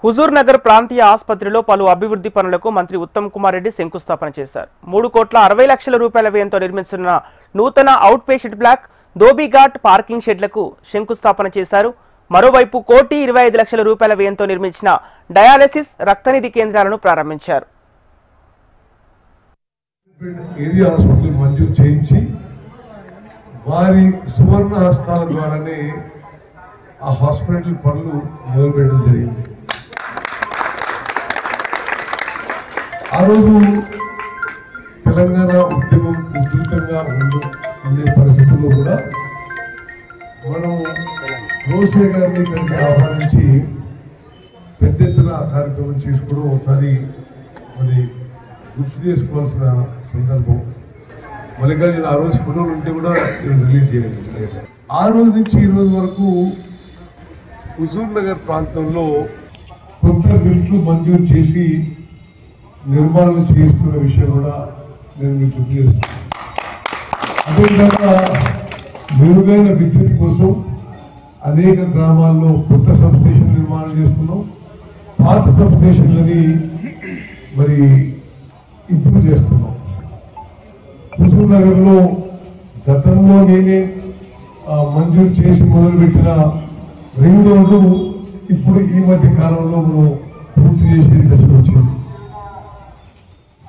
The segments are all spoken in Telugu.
హుజూర్ నగర్ ప్రాంతీయ ఆసుపత్రిలో పలు అభివృద్ధి పనులకు మంత్రి ఉత్తమ్ కుమార్ రెడ్డి శంకుస్థాపన చేశారు. 3,60,00,000 రూపాయల వ్యయంతో నిర్మించిన నూతన అవుట్ పేషెంట్ బ్లాక్, ధోబీఘాట్ పార్కింగ్ షెడ్లకు శంకుస్థాపన చేశారు. మరోవైపు 1,25,00,000 రూపాయల వ్యయంతో నిర్మించిన డయాలసిస్, రక్తనిధి కేంద్రాలను ప్రారంభించారు. ఏరియా హాస్పిటల్ మంజూరు చేయించి వారి సువర్ణ హస్తాల ద్వారానే ఆ హాస్పిటల్ పనులు మొదలుపెట్టడం జరిగింది. ఆ రోజు తెలంగాణ ఉద్యమం ఉధృతంగా ఉండే పరిస్థితుల్లో కూడా మనం రోసే గారిని ఇక్కడికి ఆహ్వానించి పెద్ద ఎత్తున కార్యక్రమం చేసుకోవడం ఒకసారి మరి గుర్తు చేసుకోవాల్సిన సందర్భం. మల్లికార్జున ఆ రోజు ఫోటోలు ఉంటే కూడా రిలీజ్ చేయలేదు. ఆ రోజు నుంచి ఈ రోజు వరకు హుజూర్ నగర్ ప్రాంతంలో కొత్త లిఫ్ట్లు మంజూరు చేసి నిర్మాణం చేస్తున్న విషయం కూడా నేను మీకు గుర్తు చేస్తాను. అదేవిధంగా మెరుగైన విద్యుత్ కోసం అనేక గ్రామాల్లో కొత్త సబ్స్టేషన్ నిర్మాణం చేస్తున్నాం. పాత సబ్స్టేషన్లని మరి ఇంప్రూవ్ చేస్తున్నాం. హుజూర్ నగర్లో గతంలో నేనే మంజూరు చేసి మొదలుపెట్టిన రింగ్ రోడ్డు ఇప్పుడు ఈ మధ్య కాలంలో మనం పూర్తి చేసే దశ వచ్చింది.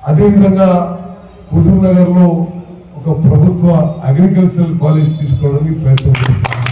అదేవిధంగా హుజూర్ నగర్లో ఒక ప్రభుత్వ అగ్రికల్చరల్ కాలేజ్ తీసుకోవడానికి ప్రయత్నం చేస్తున్నాం.